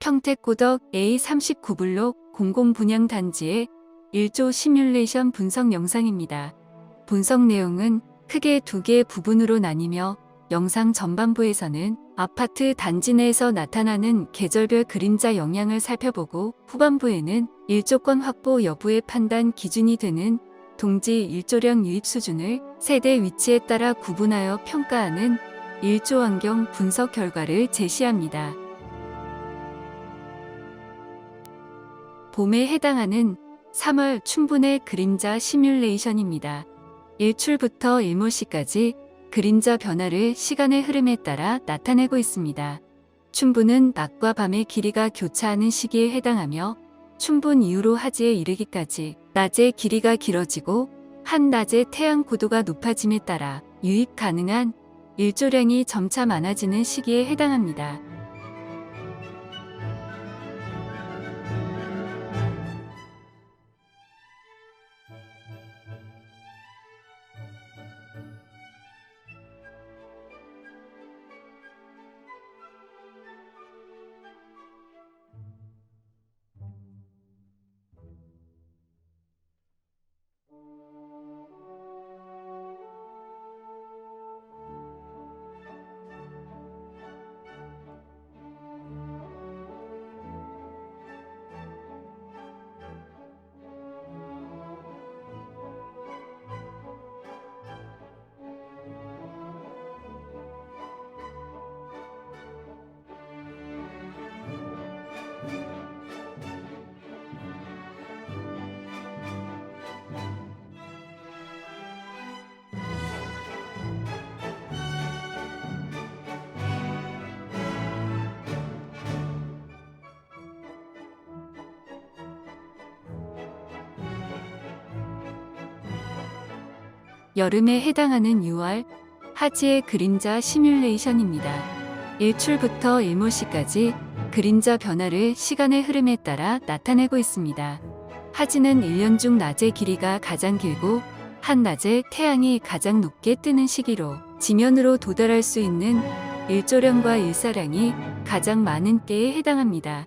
평택고덕 A39블록 공공분양단지의 1조 시뮬레이션 분석 영상입니다. 분석 내용은 크게 두 개의 부분으로 나뉘며 영상 전반부에서는 아파트 단지 내에서 나타나는 계절별 그림자 영향을 살펴보고 후반부에는 일조권 확보 여부의 판단 기준이 되는 동지 일조량 유입 수준을 세대 위치에 따라 구분하여 평가하는 일조 환경 분석 결과를 제시합니다. 봄에 해당하는 3월 춘분의 그림자 시뮬레이션입니다. 일출부터 일몰시까지 그림자 변화를 시간의 흐름에 따라 나타내고 있습니다. 춘분은 낮과 밤의 길이가 교차하는 시기에 해당하며 춘분 이후로 하지에 이르기까지 낮의 길이가 길어지고 한낮의 태양 고도가 높아짐에 따라 유입 가능한 일조량이 점차 많아지는 시기에 해당합니다. 여름에 해당하는 6월 하지의 그림자 시뮬레이션입니다. 일출부터 일몰시까지 그림자 변화를 시간의 흐름에 따라 나타내고 있습니다. 하지는 1년 중 낮의 길이가 가장 길고 한낮에 태양이 가장 높게 뜨는 시기로 지면으로 도달할 수 있는 일조량과 일사량이 가장 많은 때에 해당합니다.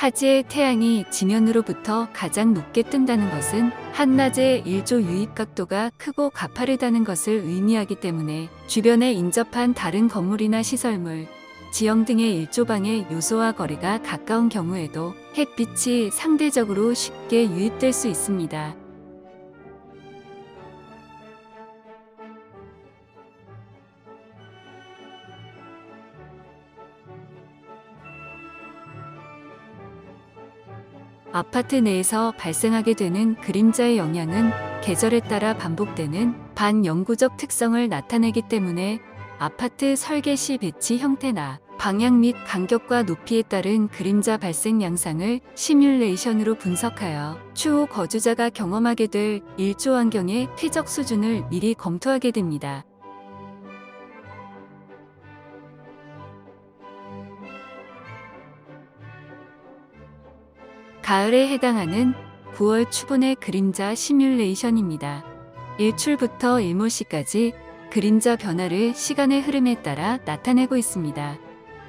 하지의 태양이 지면으로부터 가장 높게 뜬다는 것은 한낮의 일조 유입 각도가 크고 가파르다는 것을 의미하기 때문에 주변에 인접한 다른 건물이나 시설물, 지형 등의 일조방의 요소와 거리가 가까운 경우에도 햇빛이 상대적으로 쉽게 유입될 수 있습니다. 아파트 내에서 발생하게 되는 그림자의 영향은 계절에 따라 반복되는 반영구적 특성을 나타내기 때문에 아파트 설계 시 배치 형태나 방향 및 간격과 높이에 따른 그림자 발생 양상을 시뮬레이션으로 분석하여 추후 거주자가 경험하게 될 일조 환경의 최적 수준을 미리 검토하게 됩니다. 가을에 해당하는 9월 추분의 그림자 시뮬레이션입니다. 일출부터 일몰시까지 그림자 변화를 시간의 흐름에 따라 나타내고 있습니다.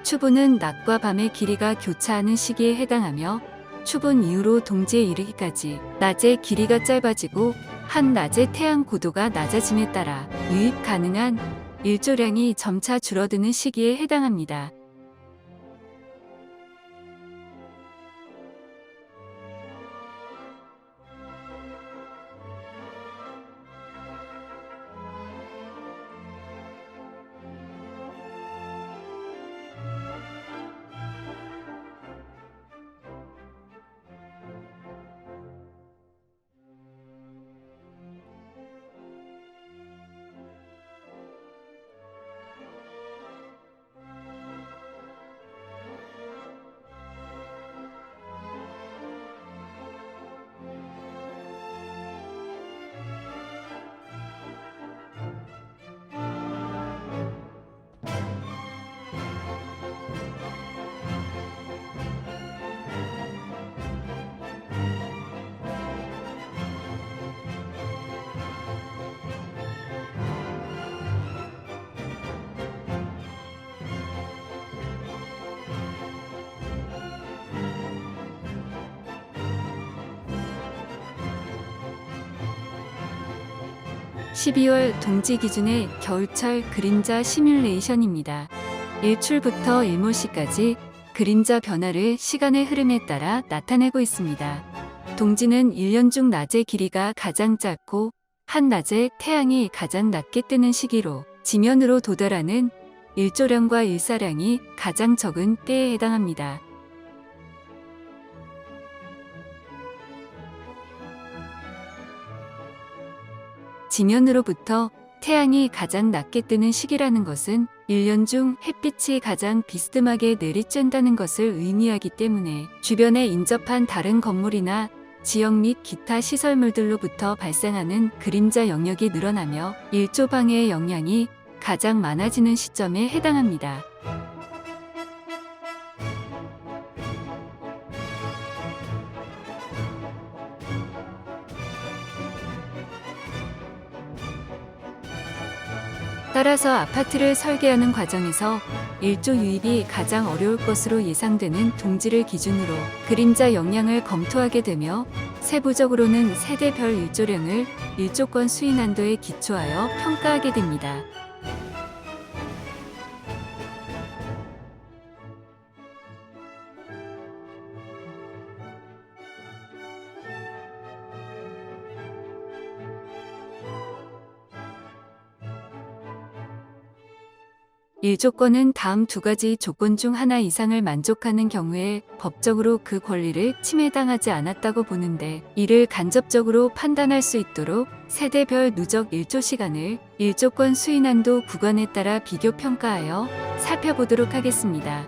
추분은 낮과 밤의 길이가 교차하는 시기에 해당하며 추분 이후로 동지에 이르기까지 낮의 길이가 짧아지고 한낮의 태양 고도가 낮아짐에 따라 유입 가능한 일조량이 점차 줄어드는 시기에 해당합니다. 12월 동지 기준의 겨울철 그림자 시뮬레이션입니다. 일출부터 일몰시까지 그림자 변화를 시간의 흐름에 따라 나타내고 있습니다. 동지는 1년 중 낮의 길이가 가장 짧고 한낮에 태양이 가장 낮게 뜨는 시기로 지면으로 도달하는 일조량과 일사량이 가장 적은 때에 해당합니다. 지면으로부터 태양이 가장 낮게 뜨는 시기라는 것은 1년 중 햇빛이 가장 비스듬하게 내리쬐다는 것을 의미하기 때문에 주변에 인접한 다른 건물이나 지역 및 기타 시설물들로부터 발생하는 그림자 영역이 늘어나며 일조 방해의 영향이 가장 많아지는 시점에 해당합니다. 따라서 아파트를 설계하는 과정에서 일조 유입이 가장 어려울 것으로 예상되는 동지를 기준으로 그림자 영향을 검토하게 되며 세부적으로는 세대별 일조량을 일조권 수익난도에 기초하여 평가하게 됩니다. 일조권은 다음 두 가지 조건 중 하나 이상을 만족하는 경우에 법적으로 그 권리를 침해당하지 않았다고 보는데, 이를 간접적으로 판단할 수 있도록 세대별 누적 일조 시간을 일조권 수익난도 구간에 따라 비교 평가하여 살펴보도록 하겠습니다.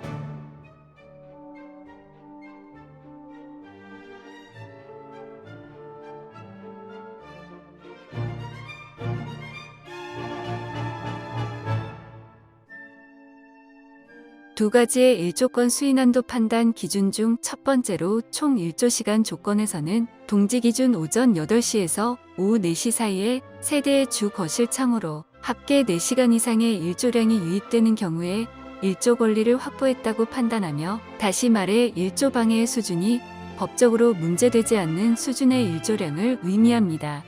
두 가지의 일조권 수익난도 판단 기준 중 첫 번째로 총 일조시간 조건에서는 동지 기준 오전 8시에서 오후 4시 사이에 세대의 주 거실 창호로 합계 4시간 이상의 일조량이 유입되는 경우에 일조 권리를 확보했다고 판단하며, 다시 말해 일조 방해의 수준이 법적으로 문제되지 않는 수준의 일조량을 의미합니다.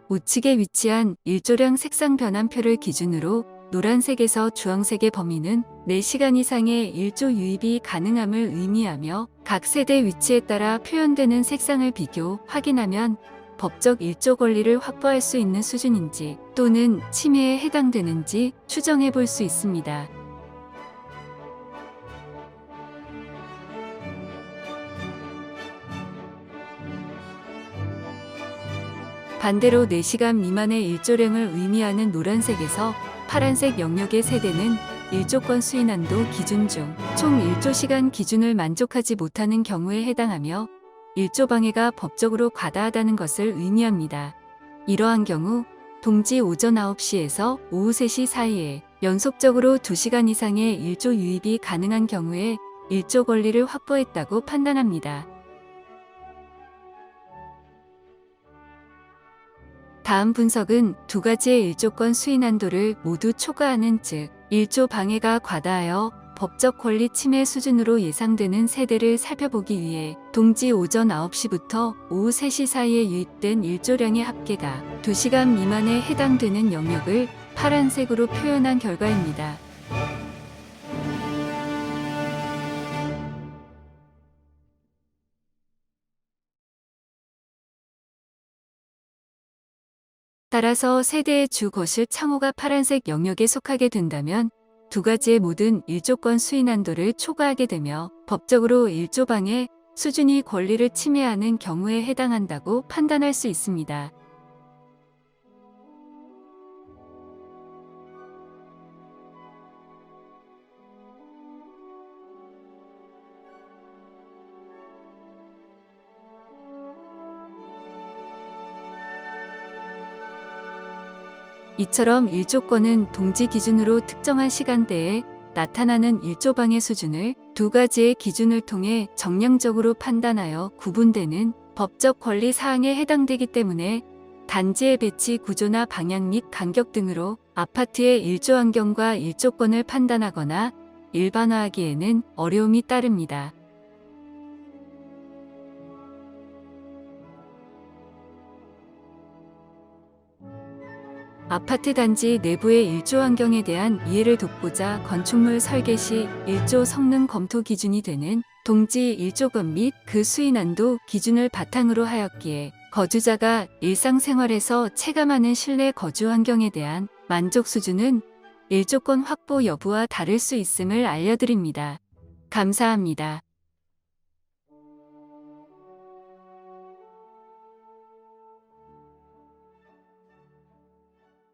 우측에 위치한 일조량 색상 변환표를 기준으로 노란색에서 주황색의 범위는 4시간 이상의 일조 유입이 가능함을 의미하며, 각 세대 위치에 따라 표현되는 색상을 비교, 확인하면 법적 일조 권리를 확보할 수 있는 수준인지 또는 침해에 해당되는지 추정해 볼 수 있습니다. 반대로 4시간 미만의 일조량을 의미하는 노란색에서 파란색 영역의 세대는 일조권 수익난도 기준 중 총 일조시간 기준을 만족하지 못하는 경우에 해당하며, 일조 방해가 법적으로 과다하다는 것을 의미합니다. 이러한 경우 동지 오전 9시에서 오후 3시 사이에 연속적으로 2시간 이상의 일조 유입이 가능한 경우에 일조 권리를 확보했다고 판단합니다. 다음 분석은 두 가지의 일조권 수익난도를 모두 초과하는, 즉 일조 방해가 과다하여 법적 권리 침해 수준으로 예상되는 세대를 살펴보기 위해 동지 오전 9시부터 오후 3시 사이에 유입된 일조량의 합계가 2시간 미만에 해당되는 영역을 파란색으로 표현한 결과입니다. 따라서 세대의 주 거실 창호가 파란색 영역에 속하게 된다면 두 가지의 모든 일조권 수익난도를 초과하게 되며 법적으로 일조 방해 수준이 권리를 침해하는 경우에 해당한다고 판단할 수 있습니다. 이처럼 일조권은 동지 기준으로 특정한 시간대에 나타나는 일조 방해 수준을 두 가지의 기준을 통해 정량적으로 판단하여 구분되는 법적 권리 사항에 해당되기 때문에, 단지의 배치 구조나 방향 및 간격 등으로 아파트의 일조 환경과 일조권을 판단하거나 일반화하기에는 어려움이 따릅니다. 아파트 단지 내부의 일조 환경에 대한 이해를 돕고자 건축물 설계 시 일조 성능 검토 기준이 되는 동지 일조건 및 그 수인한도 기준을 바탕으로 하였기에 거주자가 일상생활에서 체감하는 실내 거주 환경에 대한 만족 수준은 일조권 확보 여부와 다를 수 있음을 알려드립니다. 감사합니다.